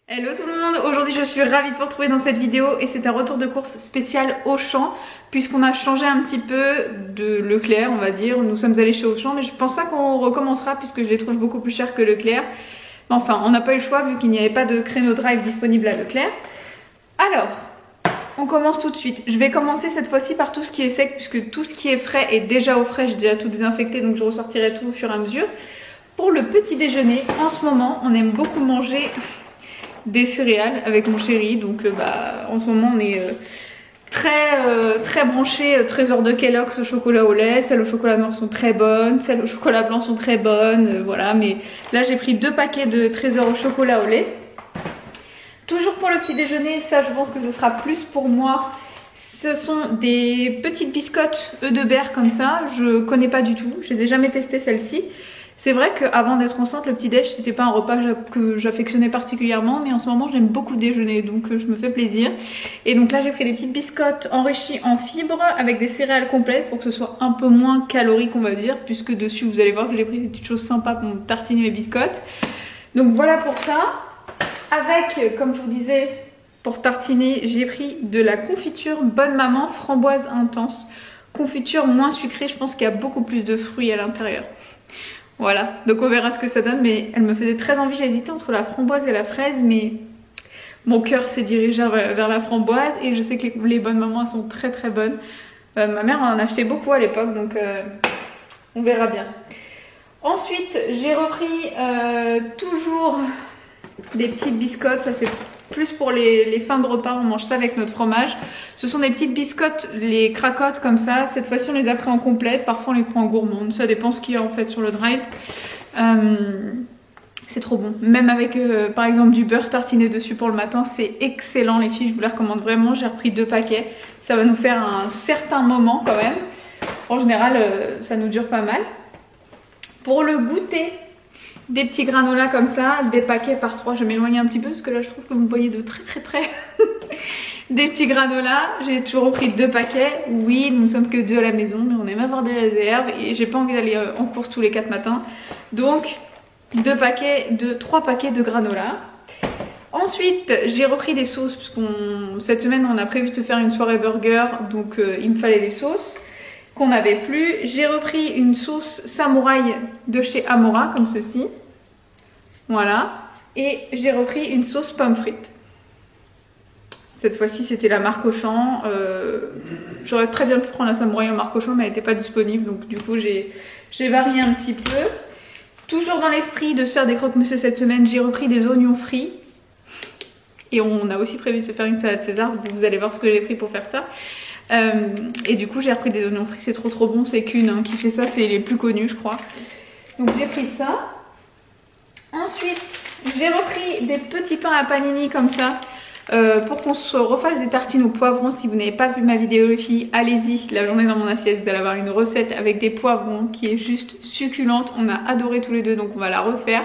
Hello tout le monde, aujourd'hui je suis ravie de vous retrouver dans cette vidéo et c'est un retour de course spécial Auchan puisqu'on a changé un petit peu de Leclerc on va dire. Nous sommes allés chez Auchan mais je pense pas qu'on recommencera puisque je les trouve beaucoup plus chers que Leclerc. Enfin on n'a pas eu le choix vu qu'il n'y avait pas de créneau drive disponible à Leclerc. Alors on commence tout de suite. Je vais commencer cette fois-ci par tout ce qui est sec puisque tout ce qui est frais est déjà au frais, j'ai déjà tout désinfecté donc je ressortirai tout au fur et à mesure. Pour le petit déjeuner, en ce moment on aime beaucoup manger des céréales avec mon chéri, donc en ce moment on est très branché trésor de Kellogg's au chocolat au lait. Celles au chocolat noir sont très bonnes, celles au chocolat blanc sont très bonnes, voilà. Mais là j'ai pris 2 paquets de trésor au chocolat au lait. Toujours pour le petit déjeuner, ça je pense que ce sera plus pour moi. Ce sont des petites biscottes œufs de berre comme ça, je connais pas du tout, je les ai jamais testées celles-ci. C'est vrai qu'avant d'être enceinte, le petit déj c'était pas un repas que j'affectionnais particulièrement, mais en ce moment j'aime beaucoup déjeuner donc je me fais plaisir. Et donc là j'ai pris des petites biscottes enrichies en fibres avec des céréales complètes pour que ce soit un peu moins calorique on va dire, puisque dessus vous allez voir que j'ai pris des petites choses sympas pour tartiner mes biscottes. Donc voilà pour ça. Avec, comme je vous disais, pour tartiner, j'ai pris de la confiture Bonne Maman framboise intense. Confiture moins sucrée, je pense qu'il y a beaucoup plus de fruits à l'intérieur. Voilà, donc on verra ce que ça donne, mais elle me faisait très envie, j'ai hésité entre la framboise et la fraise, mais mon cœur s'est dirigé vers la framboise et je sais que les Bonnes Mamans elles sont très bonnes. Ma mère en achetait beaucoup à l'époque, donc on verra bien. Ensuite, j'ai repris toujours des petites biscottes, ça c'est plus pour les fins de repas, on mange ça avec notre fromage. Ce sont des petites biscottes, les cracottes comme ça. Cette fois-ci on les a pris en complète, parfois on les prend en gourmande, ça dépend ce qu'il y a en fait sur le drive. C'est trop bon, même avec par exemple du beurre tartiné dessus pour le matin, c'est excellent les filles, je vous les recommande vraiment. J'ai repris 2 paquets, ça va nous faire un certain moment quand même. En général ça nous dure pas mal. Pour le goûter, des petits granolas comme ça, des paquets par 3, je vais m'éloigner un petit peu parce que là je trouve que vous me voyez de très près. Des petits granolas, j'ai toujours repris 2 paquets. Oui, nous ne sommes que 2 à la maison, mais on aime avoir des réserves et j'ai pas envie d'aller en course tous les 4 matins. Donc 3 paquets de granola. Ensuite, j'ai repris des sauces puisqu'on cette semaine on a prévu de faire une soirée burger, donc il me fallait des sauces qu'on n'avait plus. J'ai repris une sauce samouraï de chez Amora comme ceci, voilà, et j'ai repris une sauce pomme frites. Cette fois-ci c'était la marque Auchan. J'aurais très bien pu prendre la samouraï en marque Auchan mais elle n'était pas disponible, donc du coup j'ai varié un petit peu. Toujours dans l'esprit de se faire des croque-monsieur cette semaine, j'ai repris des oignons frits. Et on a aussi prévu de se faire une salade César, vous allez voir ce que j'ai pris pour faire ça. Et du coup j'ai repris des oignons frits, c'est trop bon, c'est qu'une qui fait ça, c'est les plus connus je crois. Donc j'ai pris ça. Ensuite j'ai repris des petits pains à panini comme ça pour qu'on se refasse des tartines au poivron. Si vous n'avez pas vu ma vidéo les filles, allez-y, la journée dans mon assiette, vous allez avoir une recette avec des poivrons qui est juste succulente. On a adoré tous les deux donc on va la refaire.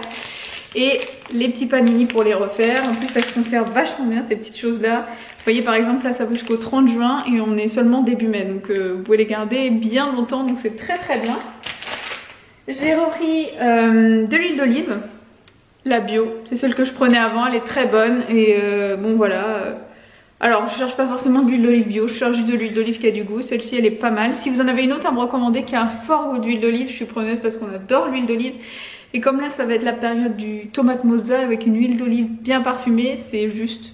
Et les petits panini pour les refaire. En plus ça se conserve vachement bien ces petites choses là. Vous voyez par exemple là ça va jusqu'au 30 juin et on est seulement début mai. Donc vous pouvez les garder bien longtemps, donc c'est très bien. J'ai repris de l'huile d'olive. La bio, c'est celle que je prenais avant, elle est très bonne. Et bon voilà. Alors je cherche pas forcément de l'huile d'olive bio, je cherche juste de l'huile d'olive qui a du goût. Celle-ci elle est pas mal. Si vous en avez une autre à me recommander qui a un fort goût d'huile d'olive, je suis preneuse parce qu'on adore l'huile d'olive. Et comme là ça va être la période du tomate mozza avec une huile d'olive bien parfumée, c'est juste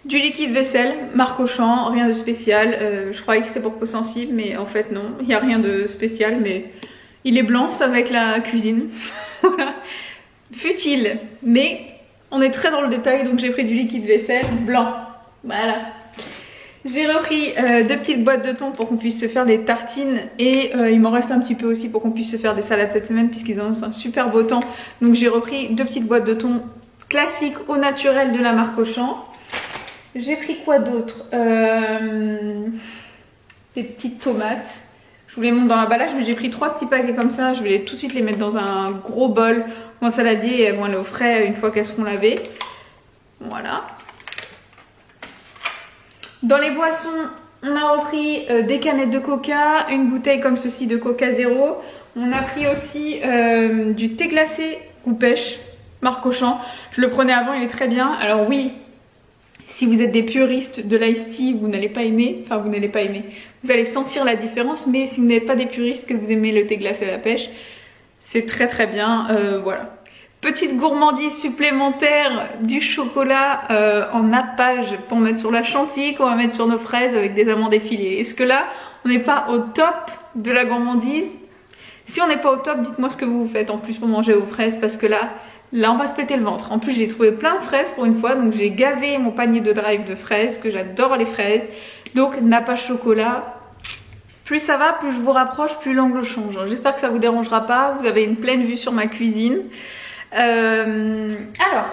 du liquide vaisselle, marque Auchan, rien de spécial. Je croyais que c'était pour peau sensible mais en fait non, il n'y a rien de spécial, mais il est blanc, ça va avec la cuisine. Voilà, futile, mais on est très dans le détail donc j'ai pris du liquide vaisselle blanc, voilà. J'ai repris 2 petites boîtes de thon pour qu'on puisse se faire des tartines et il m'en reste un petit peu aussi pour qu'on puisse se faire des salades cette semaine puisqu'ils annoncent un super beau temps. Donc j'ai repris 2 petites boîtes de thon classiques au naturel de la marque Auchan. J'ai pris quoi d'autre, des petites tomates. Je vous les montre dans l'emballage mais j'ai pris 3 petits paquets comme ça. Je vais tout de suite les mettre dans un gros bol en saladier et elles vont aller au frais une fois qu'elles seront lavées. Voilà. Dans les boissons, on a repris des canettes de coca, une bouteille comme ceci de coca zéro. On a pris aussi du thé glacé ou pêche. marque Auchan. Je le prenais avant, il est très bien. Alors oui, si vous êtes des puristes de l'ice tea, vous n'allez pas aimer, enfin vous n'allez pas aimer. Vous allez sentir la différence, mais si vous n'êtes pas des puristes, que vous aimez le thé glacé à la pêche, c'est très très bien, voilà. Petite gourmandise supplémentaire, du chocolat en nappage pour mettre sur la chantilly, qu'on va mettre sur nos fraises avec des amandes effilées. Est-ce que là, on n'est pas au top de la gourmandise? Si on n'est pas au top, dites-moi ce que vous faites en plus pour manger aux fraises, parce que là on va se péter le ventre. En plus, j'ai trouvé plein de fraises pour une fois, donc j'ai gavé mon panier de drive de fraises, que j'adore les fraises. Donc nappage chocolat, plus ça va, plus je vous rapproche, plus l'angle change. J'espère que ça vous dérangera pas, vous avez une pleine vue sur ma cuisine. Alors,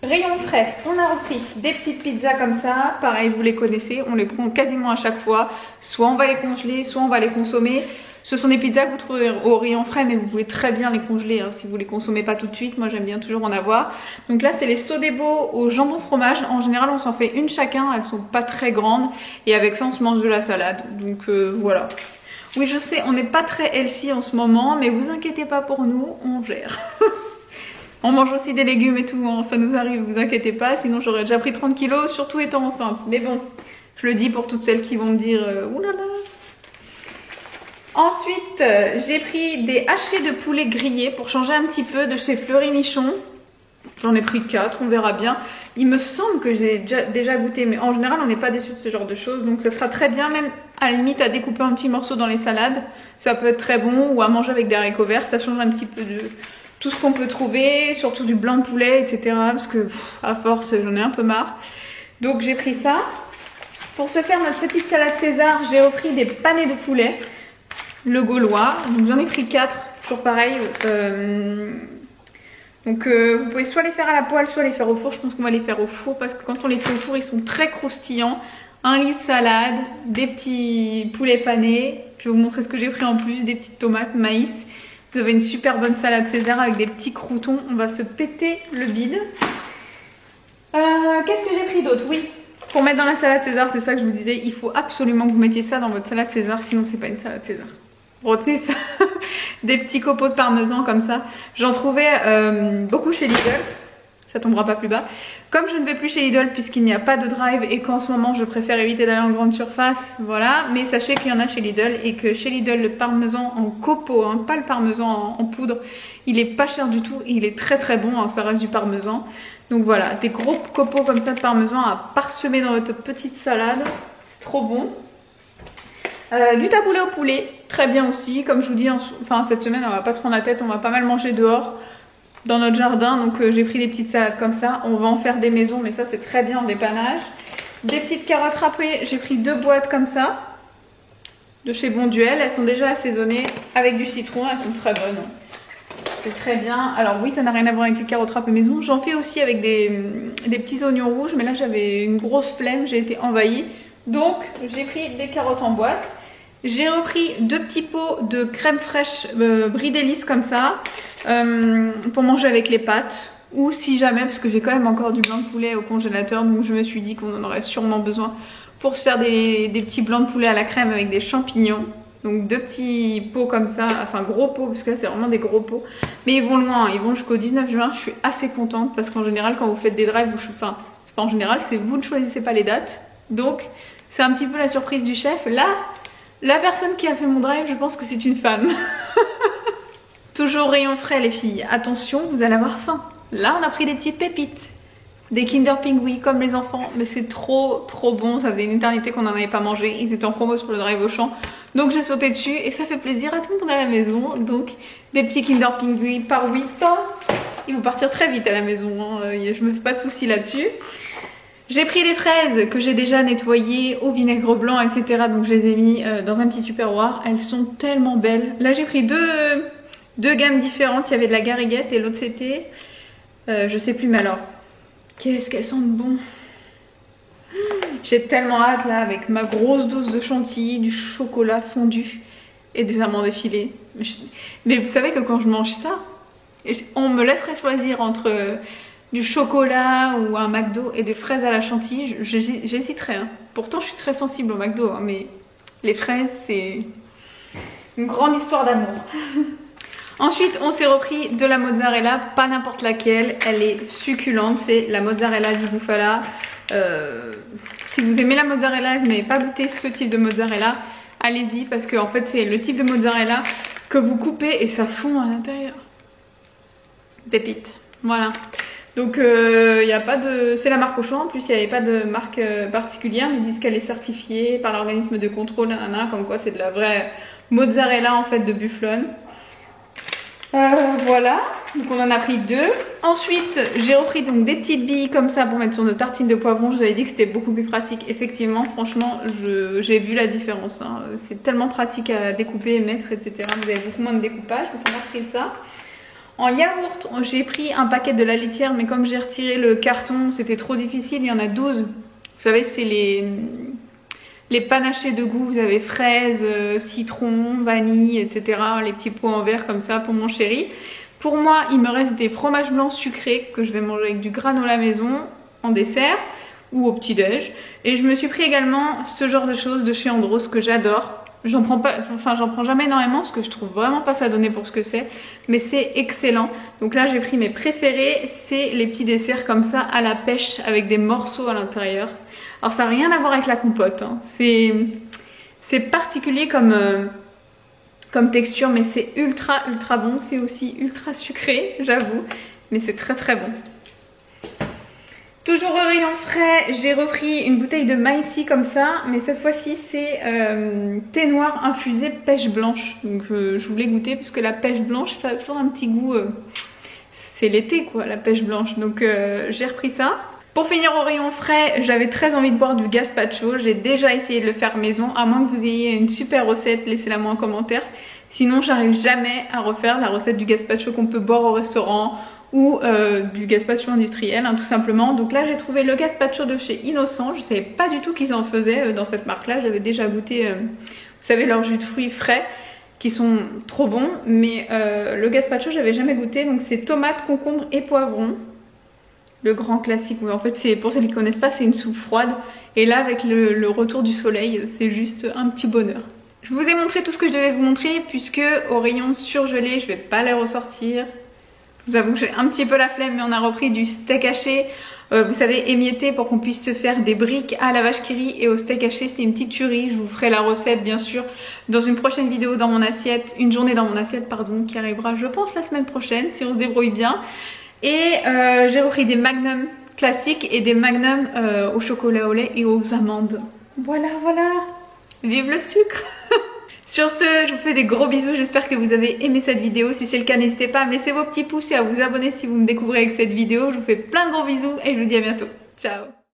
rayon frais, on a repris des petites pizzas comme ça, pareil vous les connaissez, on les prend quasiment à chaque fois, soit on va les congeler, soit on va les consommer. Ce sont des pizzas que vous trouverez au rayon frais, mais vous pouvez très bien les congeler hein, si vous les consommez pas tout de suite, moi j'aime bien toujours en avoir. Donc là c'est les Sodebo au jambon fromage, en général on s'en fait une chacun, elles sont pas très grandes, et avec ça on se mange de la salade, donc voilà. Oui je sais, on n'est pas très healthy en ce moment, mais vous inquiétez pas pour nous, on gère. On mange aussi des légumes et tout, hein, ça nous arrive, vous inquiétez pas, sinon j'aurais déjà pris 30 kilos, surtout étant enceinte. Mais bon, je le dis pour toutes celles qui vont me dire oulala. Ensuite, j'ai pris des hachés de poulet grillés pour changer un petit peu de chez Fleury Michon. J'en ai pris 4, on verra bien. Il me semble que j'ai déjà goûté, mais en général on n'est pas déçu de ce genre de choses. Donc ça sera très bien, même à la limite à découper un petit morceau dans les salades. Ça peut être très bon, ou à manger avec des haricots verts, ça change un petit peu de tout ce qu'on peut trouver, surtout du blanc de poulet, etc. Parce que à force j'en ai un peu marre. Donc j'ai pris ça. Pour se faire notre petite salade César, j'ai repris des panés de poulet, le gaulois. Donc j'en ai pris 4, toujours pareil. Donc vous pouvez soit les faire à la poêle, soit les faire au four. Je pense qu'on va les faire au four parce que quand on les fait au four, ils sont très croustillants. Un lit de salade, des petits poulets panés. Je vais vous montrer ce que j'ai pris en plus, des petites tomates, maïs. Vous avez une super bonne salade César avec des petits croutons. On va se péter le bide. Qu'est-ce que j'ai pris d'autre? Oui, pour mettre dans la salade César, c'est ça que je vous disais. Il faut absolument que vous mettiez ça dans votre salade César, sinon c'est pas une salade César. Retenez ça. Des petits copeaux de parmesan comme ça. J'en trouvais beaucoup chez Lidl. Ça tombera pas plus bas. Comme je ne vais plus chez Lidl puisqu'il n'y a pas de drive et qu'en ce moment je préfère éviter d'aller en grande surface, voilà. Mais sachez qu'il y en a chez Lidl et que chez Lidl le parmesan en copeaux, hein, pas le parmesan en poudre, il est pas cher du tout. Il est très très bon, hein, ça reste du parmesan. Donc voilà, des gros copeaux comme ça de parmesan à parsemer dans votre petite salade. C'est trop bon. Du taboulé au poulet, très bien aussi. Comme je vous dis, enfin cette semaine on va pas se prendre la tête, on va pas mal manger dehors dans notre jardin. Donc j'ai pris des petites salades comme ça. On va en faire des maisons, mais ça c'est très bien en dépannage. Des petites carottes râpées, j'ai pris 2 boîtes comme ça de chez Bonduelle. Elles sont déjà assaisonnées avec du citron, elles sont très bonnes. C'est très bien. Alors oui, ça n'a rien à voir avec les carottes râpées maison. J'en fais aussi avec des petits oignons rouges, mais là j'avais une grosse flemme, j'ai été envahie. Donc j'ai pris des carottes en boîte. J'ai repris 2 petits pots de crème fraîche brie délice comme ça pour manger avec les pâtes. Ou si jamais, parce que j'ai quand même encore du blanc de poulet au congélateur, donc je me suis dit qu'on en aurait sûrement besoin pour se faire des petits blancs de poulet à la crème avec des champignons. Donc 2 petits pots comme ça, enfin gros pots parce que là c'est vraiment des gros pots. Mais ils vont loin, ils vont jusqu'au 19 juin, je suis assez contente parce qu'en général quand vous faites des drives, enfin c'est pas en général, c'est vous ne choisissez pas les dates. Donc c'est un petit peu la surprise du chef. Là, la personne qui a fait mon drive, je pense que c'est une femme. Toujours rayon frais les filles, attention vous allez avoir faim. Là on a pris des petites pépites. Des Kinder Pingui comme les enfants, mais c'est trop bon, ça faisait une éternité qu'on n'en avait pas mangé, ils étaient en promo sur le drive Auchan, donc j'ai sauté dessus et ça fait plaisir à tout le monde à la maison. Donc des petits Kinder Pingui par 8 ans, ils vont partir très vite à la maison, hein. Je me fais pas de soucis là-dessus. J'ai pris des fraises que j'ai déjà nettoyées au vinaigre blanc, etc. Donc je les ai mis dans un petit tupperware, elles sont tellement belles. Là j'ai pris deux gammes différentes, il y avait de la gariguette et l'autre c'était, je sais plus mais alors... Qu'est-ce qu'elles sentent bon. J'ai tellement hâte là avec ma grosse dose de chantilly, du chocolat fondu et des amandes effilées. Mais vous savez que quand je mange ça, on me laisserait choisir entre du chocolat ou un McDo et des fraises à la chantilly, j'hésiterais. Hein. Pourtant je suis très sensible au McDo, hein, mais les fraises c'est une grande histoire d'amour. Ensuite, on s'est repris de la mozzarella, pas n'importe laquelle, elle est succulente, c'est la mozzarella di bufala. Si vous aimez la mozzarella et que vous n'avez pas goûté ce type de mozzarella, allez-y parce que en fait c'est le type de mozzarella que vous coupez et ça fond à l'intérieur. Pépite, voilà. Donc y a pas de, c'est la marque Auchan, en plus il n'y avait pas de marque particulière, mais ils disent qu'elle est certifiée par l'organisme de contrôle, comme quoi c'est de la vraie mozzarella en fait de bufflone. Voilà, donc on en a pris 2. Ensuite j'ai repris donc des petites billes comme ça pour mettre sur nos tartines de poivrons. Je vous avais dit que c'était beaucoup plus pratique. Effectivement, franchement, j'ai vu la différence, hein. C'est tellement pratique à découper, mettre, etc. Vous avez beaucoup moins de découpage, donc on a pris ça. En yaourt, j'ai pris un paquet de la laitière, mais comme j'ai retiré le carton, c'était trop difficile. Il y en a 12. Vous savez, c'est les panachés de goût. Vous avez fraises, citron, vanille, etc. Les petits pots en verre comme ça pour mon chéri. Pour moi, il me reste des fromages blancs sucrés que je vais manger avec du granola maison en dessert ou au petit-déj. Et je me suis pris également ce genre de choses de chez Andros que j'adore. J'en prends pas, enfin j'en prends jamais énormément parce que je trouve vraiment pas ça donné pour ce que c'est, mais c'est excellent. Donc là j'ai pris mes préférés, c'est les petits desserts comme ça à la pêche avec des morceaux à l'intérieur. Alors ça n'a rien à voir avec la compote, hein. C'est particulier comme texture, mais c'est ultra bon. C'est aussi ultra sucré, j'avoue, mais c'est très bon. Toujours au rayon frais, j'ai repris une bouteille de Mighty comme ça, mais cette fois-ci c'est thé noir infusé pêche blanche. Donc je voulais goûter parce que la pêche blanche ça a toujours un petit goût, c'est l'été quoi, la pêche blanche. Donc j'ai repris ça. Pour finir au rayon frais, j'avais très envie de boire du gazpacho. J'ai déjà essayé de le faire maison, à moins que vous ayez une super recette, laissez-la moi en commentaire. Sinon j'arrive jamais à refaire la recette du gazpacho qu'on peut boire au restaurant ou du gazpacho industriel, hein, tout simplement. Donc là j'ai trouvé le gazpacho de chez Innocent. Je savais pas du tout qu'ils en faisaient dans cette marque là. J'avais déjà goûté, vous savez, leurs jus de fruits frais qui sont trop bons, mais le gazpacho j'avais jamais goûté. Donc c'est tomate, concombre et poivron, le grand classique. En fait c'est, pour ceux qui connaissent pas, c'est une soupe froide et là avec le retour du soleil c'est juste un petit bonheur. Je vous ai montré tout ce que je devais vous montrer puisque au rayon surgelé je vais pas les ressortir. Je vous avoue que j'ai un petit peu la flemme, mais on a repris du steak haché, vous savez, émietté pour qu'on puisse se faire des briques à la vache qui rit et au steak haché. C'est une petite tuerie. Je vous ferai la recette bien sûr dans une prochaine vidéo dans mon assiette, une journée dans mon assiette pardon, qui arrivera je pense la semaine prochaine si on se débrouille bien. Et j'ai repris des magnums classiques et des magnums au chocolat au lait et aux amandes. Voilà, vive le sucre. Sur ce, je vous fais des gros bisous, j'espère que vous avez aimé cette vidéo. Si c'est le cas, n'hésitez pas à me laisser vos petits pouces et à vous abonner si vous me découvrez avec cette vidéo. Je vous fais plein de gros bisous et je vous dis à bientôt. Ciao.